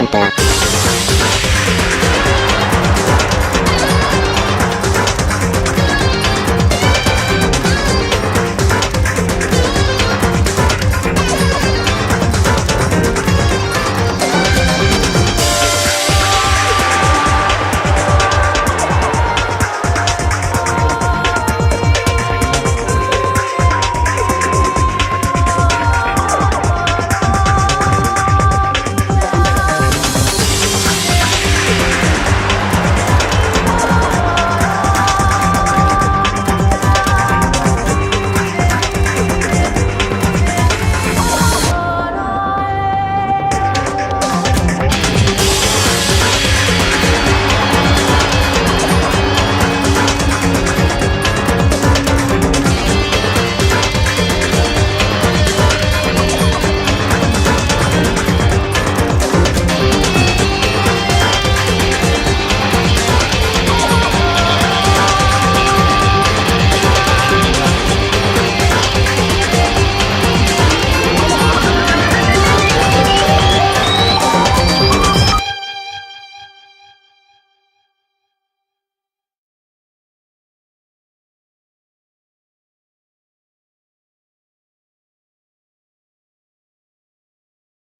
Danganronpa.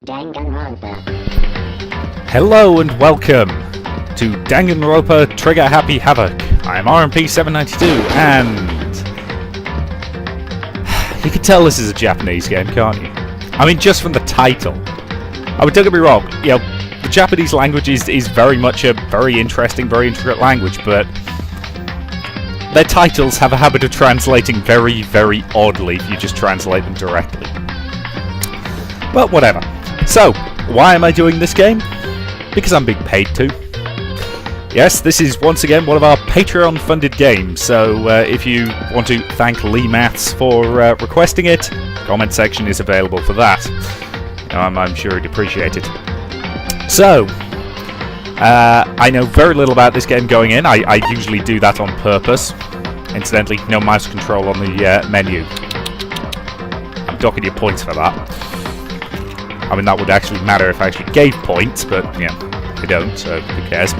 Danganronpa. Hello and welcome to Danganronpa Trigger Happy Havoc. I'm RMP792 and you can tell this is a Japanese game, can't you? I mean, just from the title. I mean, don't get me wrong, you know, the Japanese language is very much a very interesting, very intricate language, but their titles have a habit of translating very, very oddly if you just translate them directly. Well, whatever. So, why am I doing this game? Because I'm being paid to. Yes, this is once again one of our Patreon-funded games, so if you want to thank Lee Maths for requesting it, comment section is available for that. I'm sure he'd appreciate it. So, I know very little about this game going in. I usually do that on purpose. Incidentally, no mouse control on the menu. I'm docking you points for that. I mean, that would actually matter if I actually gave points, but, yeah, I don't, so who cares.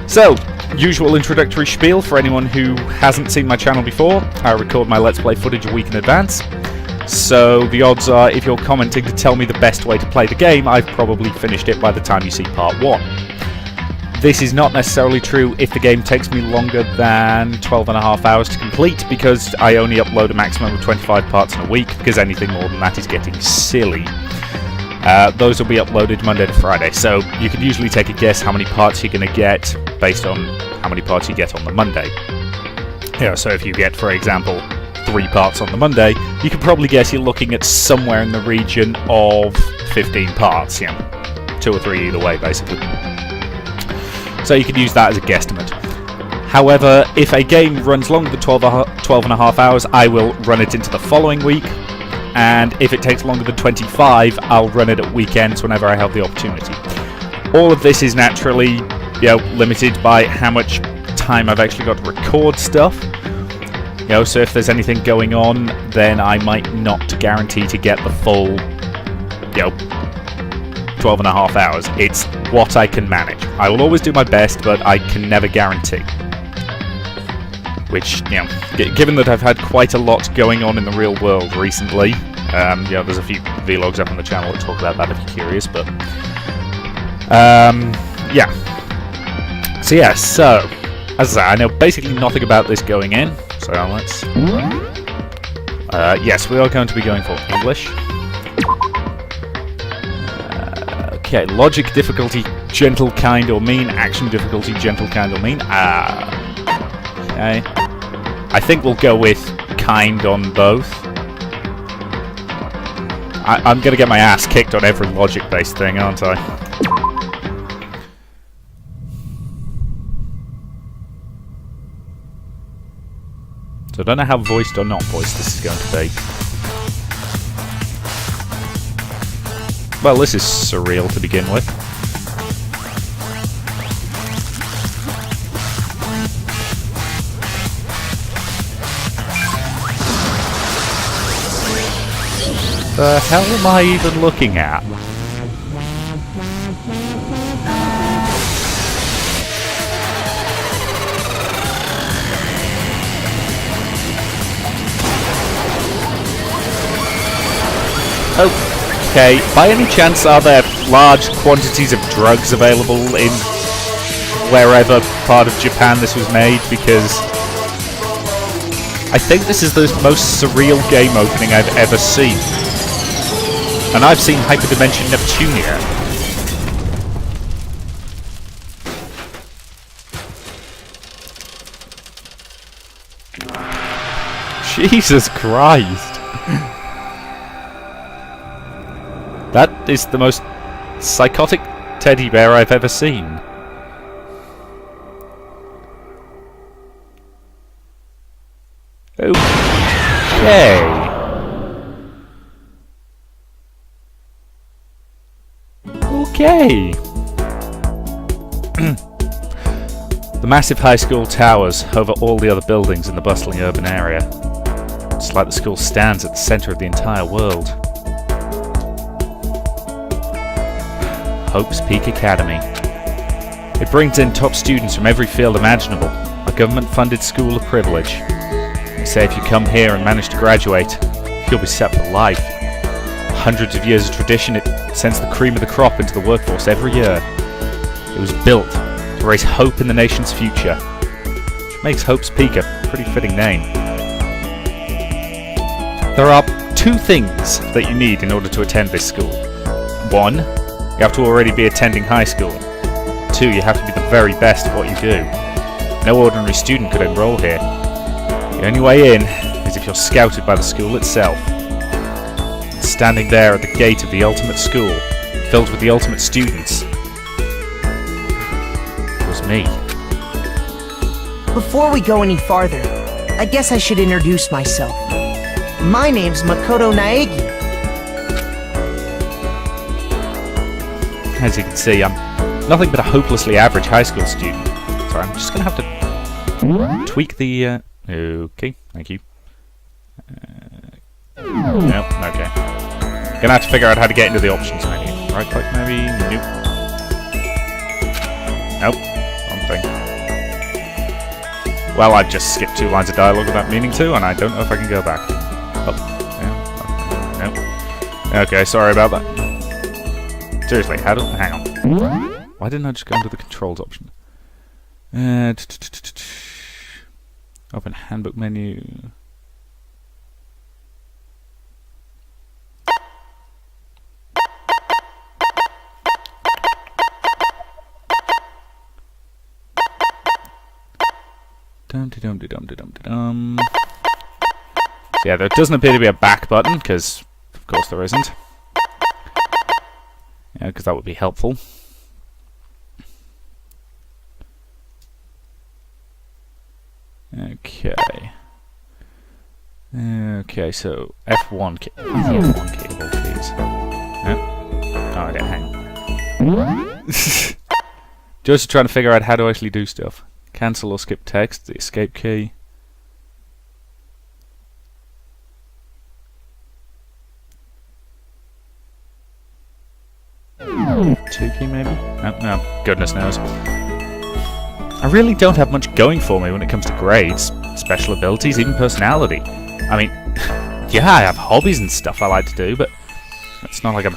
So, usual introductory spiel for anyone who hasn't seen my channel before. I record my Let's Play footage a week in advance. So, the odds are, if you're commenting to tell me the best way to play the game, I've probably finished it by the time you see part 1. This is not necessarily true if the game takes me longer than 12.5 hours to complete, because I only upload a maximum of 25 parts in a week, because anything more than that is getting silly. Those will be uploaded Monday to Friday, so you can usually take a guess how many parts you're going to get based on how many parts you get on the Monday. Yeah, so if you get, for example, 3 parts on the Monday, you can probably guess you're looking at somewhere in the region of 15 parts, you know, 2 or 3 either way, basically. So you can use that as a guesstimate. However, if a game runs longer than 12.5 hours, I will run it into the following week, and if it takes longer than 25, I'll run it at weekends whenever I have the opportunity. All of this is naturally, you know, limited by how much time I've actually got to record stuff. You know, so if there's anything going on, then I might not guarantee to get the full, you know, 12.5 hours. It's what I can manage. I will always do my best, but I can never guarantee. Which, you know, given that I've had quite a lot going on in the real world recently, you know, there's a few vlogs up on the channel that talk about that if you're curious, but yeah. So yeah, so as I say, I know basically nothing about this going in, so let's yes, we are going to be going for English. Okay, logic difficulty, gentle, kind, or mean. Action difficulty, gentle, kind, or mean. Okay. I think we'll go with kind on both. I'm going to get my ass kicked on every logic-based thing, aren't I? So I don't know how voiced or not voiced this is going to be. Well, this is surreal to begin with. The hell am I even looking at? Okay, by any chance are there large quantities of drugs available in wherever part of Japan this was made? Because I think this is the most surreal game opening I've ever seen. And I've seen Hyperdimension Neptunia. Jesus Christ. That is the most psychotic teddy bear I've ever seen. Okay. Okay. The massive high school towers over all the other buildings in the bustling urban area. It's like the school stands at the center of the entire world. Hope's Peak Academy. It brings in top students from every field imaginable, a government-funded school of privilege. They say if you come here and manage to graduate, you'll be set for life. Hundreds of years of tradition, it sends the cream of the crop into the workforce every year. It was built to raise hope in the nation's future, which makes Hope's Peak a pretty fitting name. There are two things that you need in order to attend this school. One, you have to already be attending high school. Two, you have to be the very best at what you do. No ordinary student could enroll here. The only way in is if you're scouted by the school itself. Standing there at the gate of the ultimate school, filled with the ultimate students, was me. Before we go any farther, I guess I should introduce myself. My name's Makoto Naegi. As you can see, I'm nothing but a hopelessly average high school student. So I'm just going to have to tweak the... okay, thank you. Nope, okay. Gonna have to figure out how to get into the options menu. Right click maybe? Nope. Nope, wrong thing. Well, I just skipped 2 lines of dialogue without meaning to, and I don't know if I can go back. Oh, yeah, nope. Okay, sorry about that. Seriously, hang on. Why didn't I just go into the controls option? Open handbook menu. Dum-de-dum-de-dum-de-dum-de-dum. So yeah, there doesn't appear to be a back button, because of course there isn't. Yeah, because that would be helpful. Okay. Okay, so F1 key. F1 key of all keys. No. Oh, okay, hang on. Just trying to figure out how to actually do stuff. Cancel or skip text, the escape key. Two key maybe? No, goodness knows. I really don't have much going for me when it comes to grades, special abilities, even personality. I mean, yeah, I have hobbies and stuff I like to do, but it's not like I'm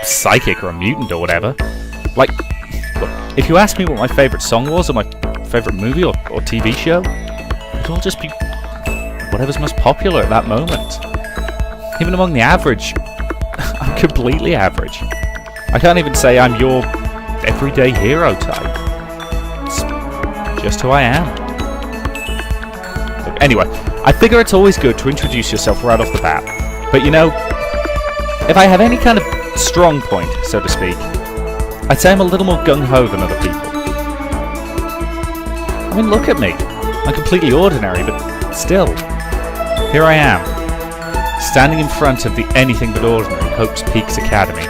psychic or a mutant or whatever. Like, look, if you asked me what my favourite song was, or my favourite movie or TV show, it'd all just be whatever's most popular at that moment. Even among the average, I'm completely average. I can't even say I'm your everyday hero type. It's just who I am. Look, anyway, I figure it's always good to introduce yourself right off the bat. But you know, if I have any kind of strong point, so to speak, I'd say I'm a little more gung-ho than other people. I mean, look at me. I'm completely ordinary, but still, here I am, standing in front of the anything but ordinary Hope's Peaks Academy.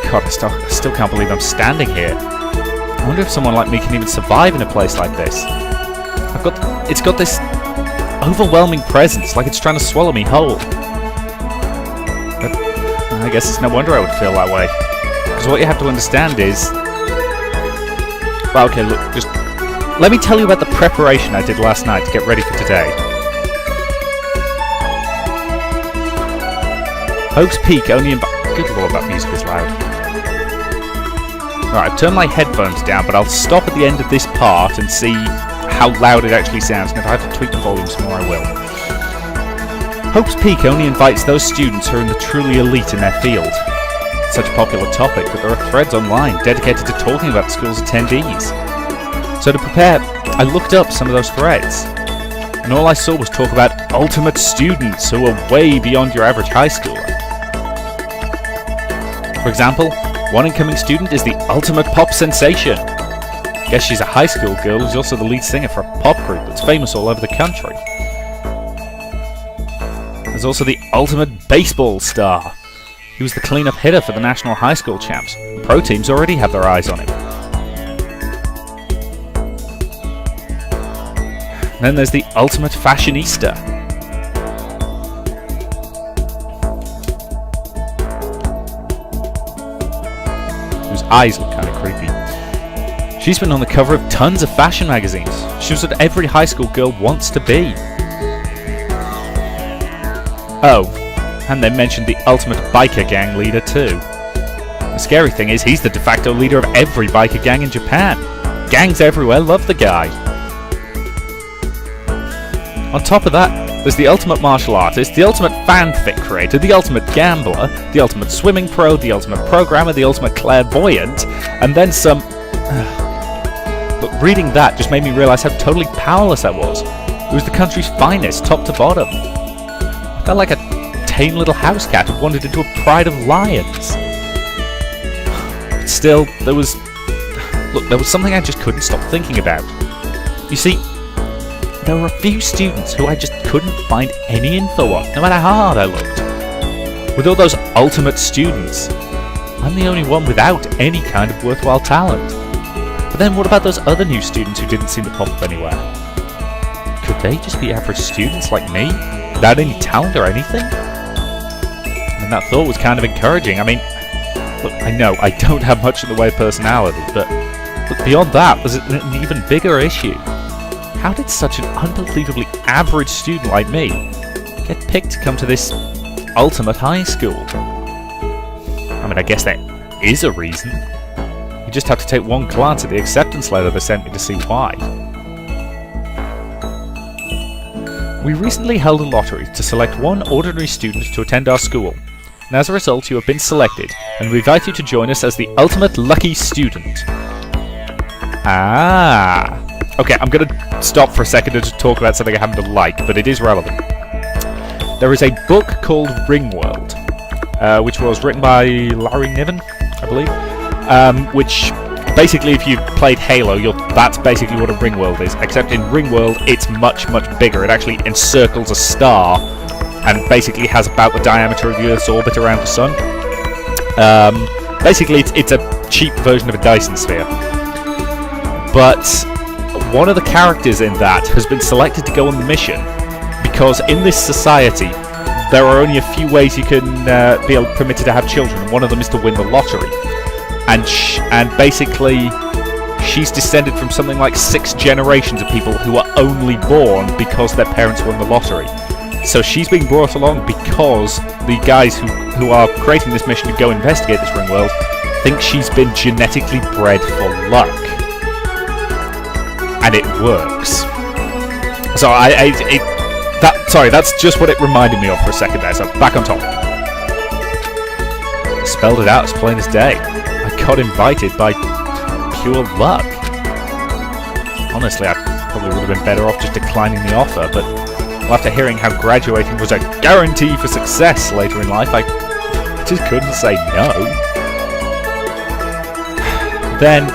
God, I still can't believe I'm standing here. I wonder if someone like me can even survive in a place like this. It's got this overwhelming presence, like it's trying to swallow me whole. But I guess it's no wonder I would feel that way. Because So what you have to understand is... Well, okay, look, just... Let me tell you about the preparation I did last night to get ready for today. Hope's Peak only Good lord, that music is loud. Alright, I've turned my headphones down, but I'll stop at the end of this part and see how loud it actually sounds, and if I have to tweak the volume some more, I will. Hope's Peak only invites those students who are in the truly elite in their field. It's such a popular topic that there are threads online dedicated to talking about the school's attendees. So to prepare, I looked up some of those threads, and all I saw was talk about ultimate students who are way beyond your average high schooler. For example, one incoming student is the ultimate pop sensation. Guess she's a high school girl who's also the lead singer for a pop group that's famous all over the country. There's also the ultimate baseball star. He was the clean-up hitter for the national high school champs. Pro teams already have their eyes on him. Then there's the ultimate fashionista. Whose eyes look kind of creepy. She's been on the cover of tons of fashion magazines. She's what every high school girl wants to be. Oh, and they mentioned the ultimate biker gang leader too. The scary thing is he's the de facto leader of every biker gang in Japan. Gangs everywhere love the guy. On top of that, there's the ultimate martial artist, the ultimate fanfic creator, the ultimate gambler, the ultimate swimming pro, the ultimate programmer, the ultimate clairvoyant, and then some... But reading that just made me realise how totally powerless I was. It was the country's finest, top to bottom. I felt like a tame little house cat who wandered into a pride of lions. But still, there was something I just couldn't stop thinking about. You see, there were a few students who I just couldn't find any info on, no matter how hard I looked. With all those ultimate students, I'm the only one without any kind of worthwhile talent. But then what about those other new students who didn't seem to pop up anywhere? Could they just be average students like me, without any talent or anything? And that thought was kind of encouraging. I mean, look, I know I don't have much in the way of personality, but beyond that, there's an even bigger issue. How did such an unbelievably average student like me get picked to come to this ultimate high school? I mean, I guess there is a reason. You just have to take one glance at the acceptance letter they sent me to see why. We recently held a lottery to select one ordinary student to attend our school, and as a result you have been selected, and we invite you to join us as the ultimate lucky student. Ah. Okay, I'm going to stop for a second to just talk about something I happen to like, but it is relevant. There is a book called Ringworld, which was written by Larry Niven, I believe, which basically, if you've played Halo, that's basically what a Ringworld is, except in Ringworld it's much, much bigger. It actually encircles a star and basically has about the diameter of the Earth's orbit around the Sun. Basically, it's a cheap version of a Dyson sphere. But one of the characters in that has been selected to go on the mission because in this society there are only a few ways you can be permitted to have children, and one of them is to win the lottery. And basically she's descended from something like 6 generations of people who are only born because their parents won the lottery. So she's being brought along because the guys who are creating this mission to go investigate this ring world think she's been genetically bred for luck. And it works. So that's just what it reminded me of for a second there, so back on top. I spelled it out as plain as day. I got invited by pure luck. Honestly, I probably would have been better off just declining the offer, but after hearing how graduating was a guarantee for success later in life, I just couldn't say no. Then,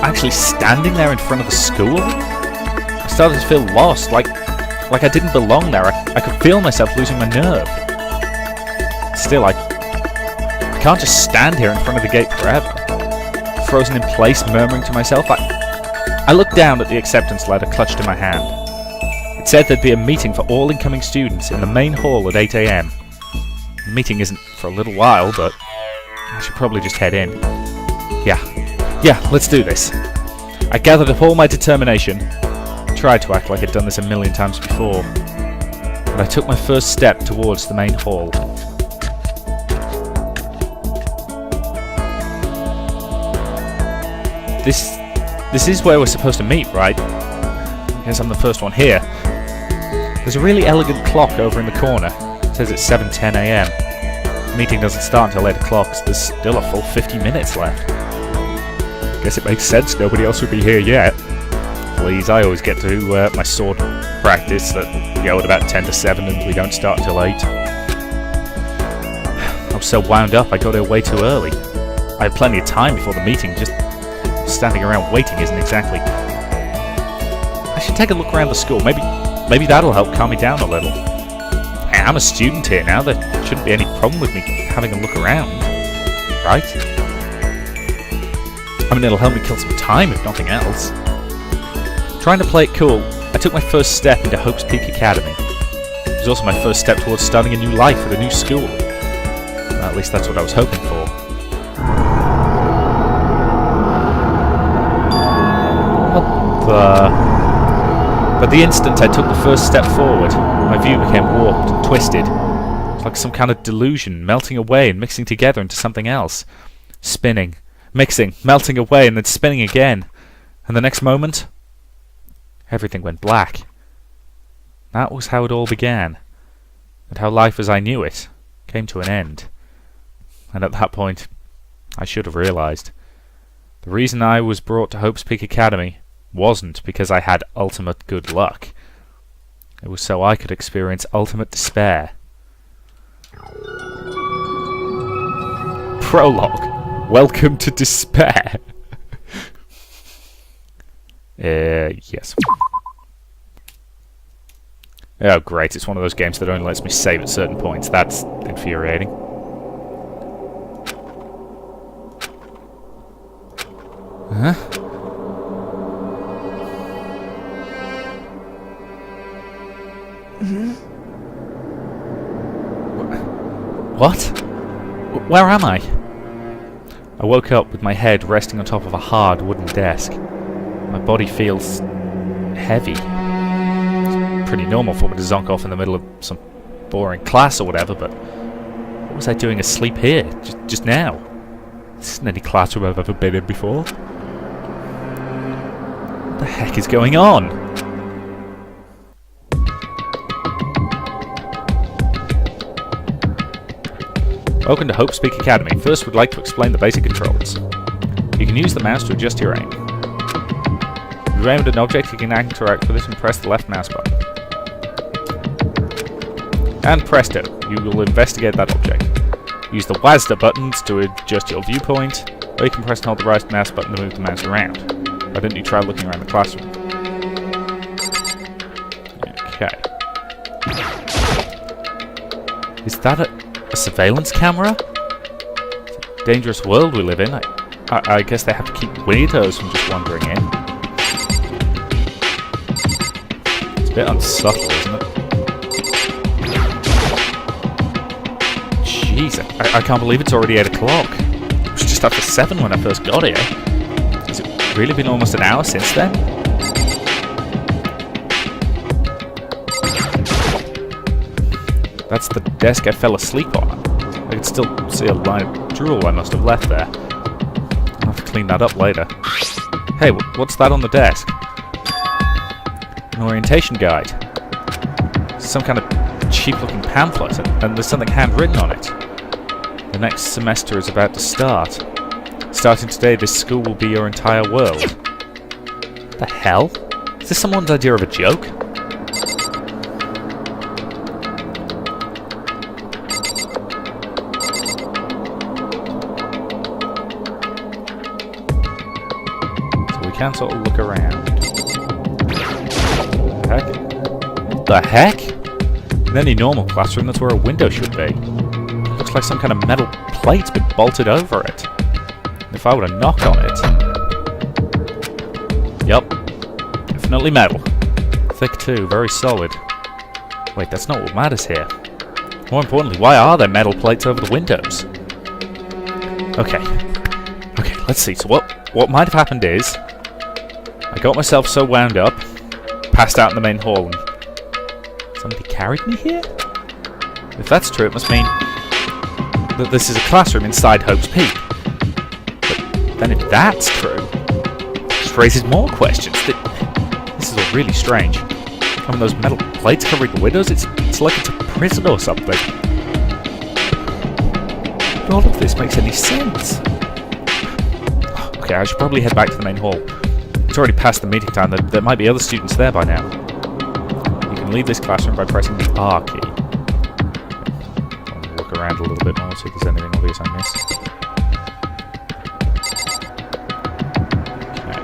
actually standing there in front of the school, I started to feel lost, like I didn't belong there. I could feel myself losing my nerve. Still, I can't just stand here in front of the gate forever, frozen in place, murmuring to myself. I looked down at the acceptance letter clutched in my hand. It said there'd be a meeting for all incoming students in the main hall at 8 AM. The meeting isn't for a little while, but I should probably just head in. Yeah, let's do this. I gathered up all my determination, tried to act like I'd done this a million times before, and I took my first step towards the main hall. This is where we're supposed to meet, right? I guess I'm the first one here. There's a really elegant clock over in the corner. It says it's 7:10 AM. The meeting doesn't start until 8 o'clock, so there's still a full 50 minutes left. Guess it makes sense nobody else would be here yet. Please, I always get to my sword practice that we go at about 10 to 7 and we don't start until 8. I was so wound up I got here way too early. I had plenty of time before the meeting, just standing around waiting isn't exactly... I should take a look around the school, maybe that'll help calm me down a little. I'm a student here now, there shouldn't be any problem with me having a look around, right? I mean, it'll help me kill some time if nothing else. Trying to play it cool, I took my first step into Hope's Peak Academy. It was also my first step towards starting a new life at a new school. At least that's what I was hoping for. But the instant I took the first step forward, my view became warped and twisted. It was like some kind of delusion, melting away and mixing together into something else. Spinning, mixing, melting away and then spinning again. And the next moment, everything went black. That was how it all began. And how life as I knew it came to an end. And at that point, I should have realized. The reason I was brought to Hope's Peak Academy wasn't because I had ultimate good luck. It was so I could experience ultimate despair. Prologue. Welcome to despair. Yes. Oh great, it's one of those games that only lets me save at certain points. That's infuriating. Huh? What? Where am I? I woke up with my head resting on top of a hard wooden desk. My body feels heavy. It's pretty normal for me to zonk off in the middle of some boring class or whatever, but what was I doing asleep here, just now? This isn't any classroom I've ever been in before. What the heck is going on? Welcome to Hope's Peak Academy. First, we'd like to explain the basic controls. You can use the mouse to adjust your aim. If you aim at an object, you can interact with it and press the left mouse button. And presto, you will investigate that object. Use the WASD buttons to adjust your viewpoint, or you can press and hold the right mouse button to move the mouse around. Why don't you try looking around the classroom? Okay. Is that a surveillance camera? It's a dangerous world we live in. I guess they have to keep weirdos from just wandering in. It's a bit unsubtle, isn't it? Jeez, I can't believe it's already 8 o'clock. It was just after 7 when I first got here. Has it really been almost an hour since then? That's the desk I fell asleep on. I can still see a line of drool I must have left there. I'll have to clean that up later. Hey, what's that on the desk? An orientation guide. Some kind of cheap-looking pamphlet, and there's something handwritten on it. The next semester is about to start. Starting today, this school will be your entire world. What the hell? Is this someone's idea of a joke? Can sort of look around. What the heck? In any normal classroom, that's where a window should be. Looks like some kind of metal plate's been bolted over it. If I were to knock on it... Yup. Definitely metal. Thick too, very solid. Wait, that's not what matters here. More importantly, why are there metal plates over the windows? Okay. Okay, let's see. So what might have happened is I got myself so wound up, passed out in the main hall, and somebody carried me here? If that's true, it must mean that this is a classroom inside Hope's Peak. But then if that's true, it just raises more questions. This is all really strange. Having those metal plates covering the windows, it's like it's a prison or something. But all of this makes any sense. Okay, I should probably head back to the main hall. It's already past the meeting time. There might be other students there by now. You can leave this classroom by pressing the R key. I'll look around a little bit more, see if there's anything obvious I missed. Okay.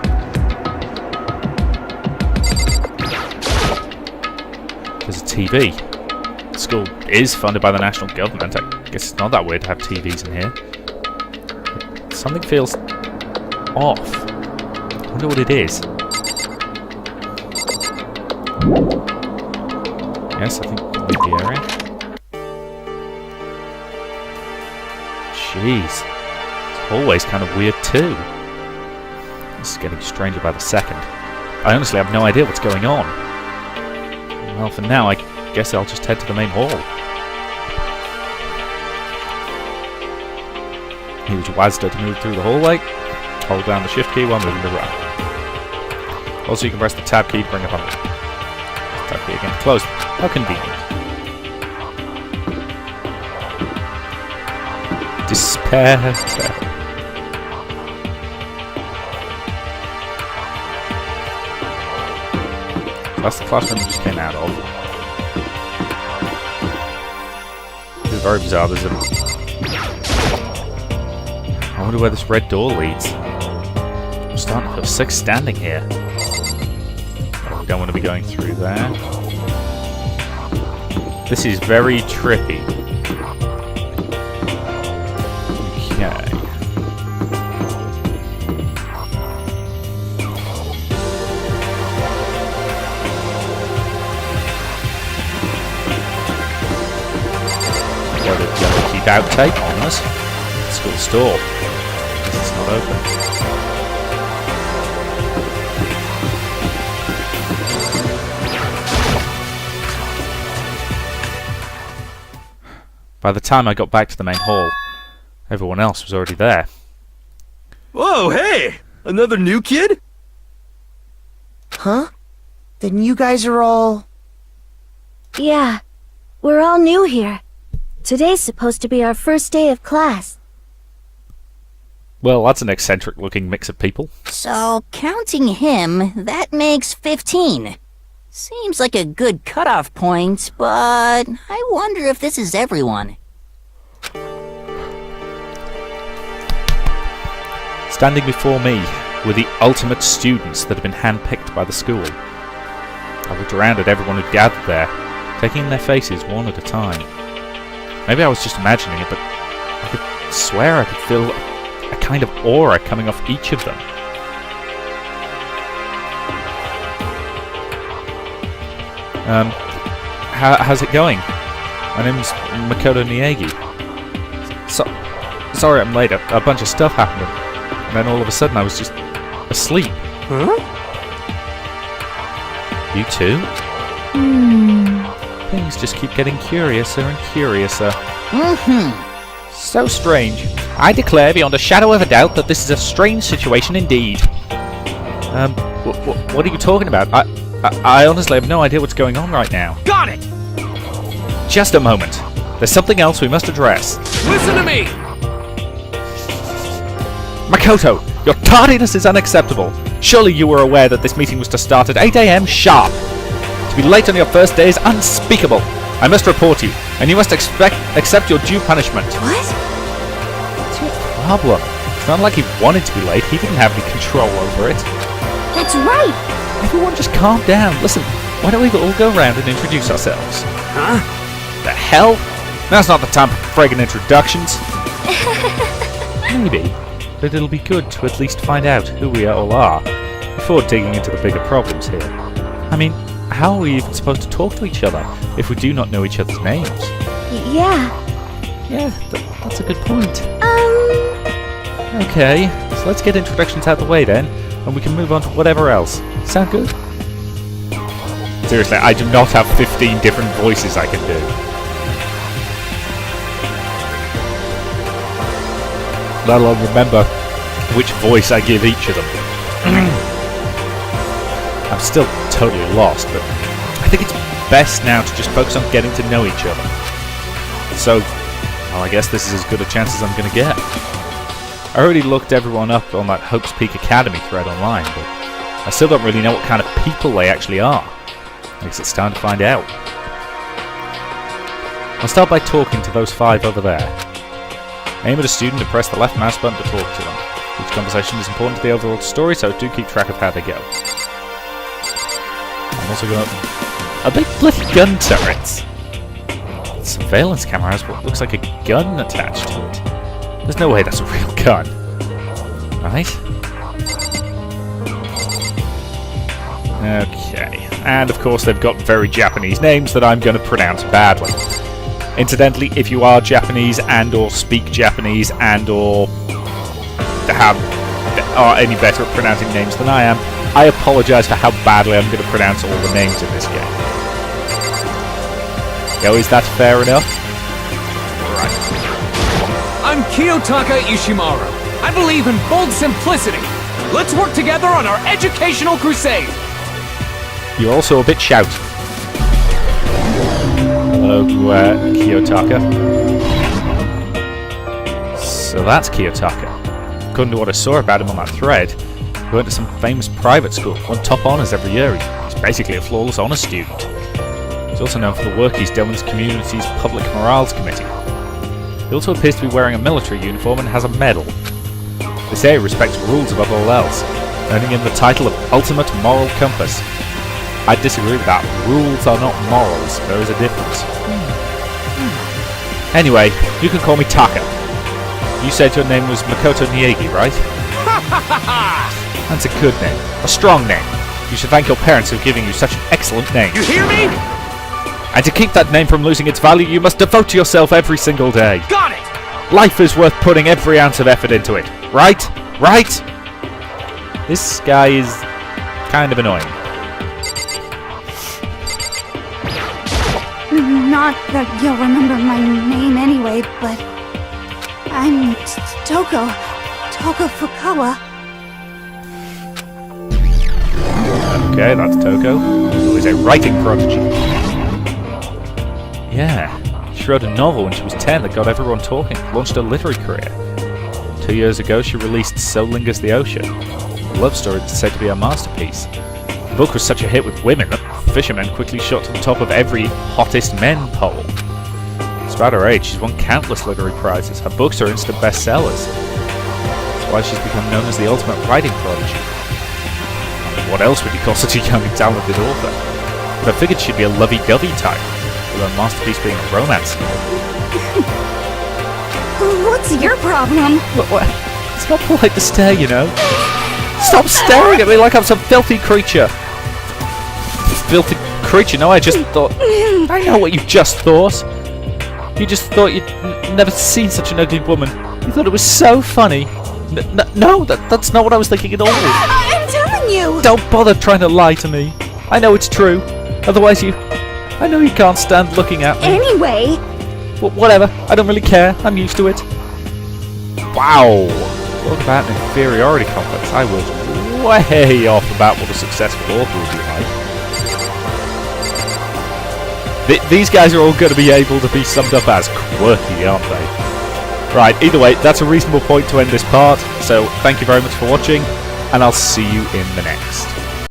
There's a TV. The school is funded by the national government. I guess it's not that weird to have TVs in here. Something feels off. I wonder what it is. Yes, I think we'll leave the area. Jeez. This hallway's kind of weird too. This is getting stranger by the second. I honestly have no idea what's going on. Well, for now, I guess I'll just head to the main hall. Use WASD to move through the hallway. Hold down the shift key while moving the ramp. Also, you can press the tab key to bring up on the tab key again to close. How convenient. Despair. That's the classroom we just came out of. This is very bizarre. There's I wonder where this red door leads. I'm starting to feel sick standing here. Oh, we don't want to be going through there. This is very trippy. Okay. Got a yellow keep out tape on us. School door. It's not open. By the time I got back to the main hall, everyone else was already there. Whoa, hey! Another new kid? Huh? Then you guys are all... Yeah, we're all new here. Today's supposed to be our first day of class. Well, that's an eccentric-looking mix of people. So, counting him, that makes 15. Seems like a good cutoff point, but I wonder if this is everyone. Standing before me were the ultimate students that had been handpicked by the school. I looked around at everyone who'd gathered there, taking in their faces one at a time. Maybe I was just imagining it, but I could swear I could feel a kind of aura coming off each of them. How's it going? My name's Makoto Niegi. Sorry I'm late. A bunch of stuff happened, and then all of a sudden I was just asleep. Huh? You too? Things just keep getting curiouser and curiouser. So strange. I declare beyond a shadow of a doubt that this is a strange situation indeed. What are you talking about? I honestly have no idea what's going on right now. Got it! Just a moment. There's something else we must address. Listen to me! Makoto, your tardiness is unacceptable. Surely you were aware that this meeting was to start at 8 AM sharp. To be late on your first day is unspeakable. I must report you, and you must accept your due punishment. What? What's your problem? It's not like he wanted to be late. He didn't have any control over it. That's right! Everyone just calm down. Listen, why don't we all go around and introduce ourselves? Huh? The hell? Now's not the time for friggin' introductions. Maybe, but it'll be good to at least find out who we all are before digging into the bigger problems here. I mean, how are we even supposed to talk to each other if we do not know each other's names? Yeah. Yeah, that's a good point. Okay, so let's get introductions out of the way then, and we can move on to whatever else. Sound good? Seriously, I do not have 15 different voices I can do. Let alone remember which voice I give each of them. I'm still totally lost, but I think it's best now to just focus on getting to know each other. So, well, I guess this is as good a chance as I'm going to get. I already looked everyone up on that Hope's Peak Academy thread online, but I still don't really know what kind of people they actually are. I guess it's time to find out. I'll start by talking to those 5 over there. Aim at a student and press the left mouse button to talk to them. Each conversation is important to the overall story, so do keep track of how they go. I'm also going to... Are they bloody gun turrets? The surveillance camera has what looks like a gun attached to it. There's no way that's a real gun. Right? Okay. And of course they've got very Japanese names that I'm going to pronounce badly. Incidentally, if you are Japanese and or speak Japanese and or are any better at pronouncing names than I am, I apologise for how badly I'm going to pronounce all the names in this game. Yo, is that fair enough? Right. I'm Kiyotaka Ishimaru. I believe in bold simplicity. Let's work together on our educational crusade. You're also a bit shout. Hello, Kiyotaka. So that's Kiyotaka. According to what I saw about him on that thread, he went to some famous private school, won top honours every year. He's basically a flawless honours student. He's also known for the work he's done with his community's public morals committee. He also appears to be wearing a military uniform and has a medal. They say he respects rules above all else, earning him the title of Ultimate Moral Compass. I disagree with that. Rules are not morals. There is a difference. Anyway, you can call me Taka. You said your name was Makoto Niegi, right? That's a good name. A strong name. You should thank your parents for giving you such an excellent name. You hear me? And to keep that name from losing its value, you must devote to yourself every single day. Got it! Life is worth putting every ounce of effort into it. Right? Right? This guy is kind of annoying. Not that you'll remember my name anyway, but I'm Toko Fukawa. Okay, that's Toko, who is a writing prodigy. Yeah, she wrote a novel when she was 10 that got everyone talking, launched a literary career. 2 years ago, she released So Lingers the Ocean, a love story that's said to be a masterpiece. The book was such a hit with women that fishermen quickly shot to the top of every hottest men poll. Despite her age, she's won countless literary prizes. Her books are instant bestsellers. That's why she's become known as the ultimate writing prodigy. What else would you call such a young and talented author? But I figured she'd be a lovey-dovey type, with her masterpiece being a romance novel. What's your problem? What? It's not polite to stare, you know. Stop staring at me like I'm some filthy creature. Filthy creature? No, I just thought... I know what you just thought. You just thought you'd never seen such an ugly woman. You thought it was so funny. No, that's not what I was thinking at all. I'm telling you! Don't bother trying to lie to me. I know it's true. Otherwise I know you can't stand looking at me. Anyway... Whatever. I don't really care. I'm used to it. Wow. Talk about an inferiority complex. I was way off about what a successful author would be like. These guys are all going to be able to be summed up as quirky, aren't they? Right, either way, that's a reasonable point to end this part. So, thank you very much for watching, and I'll see you in the next.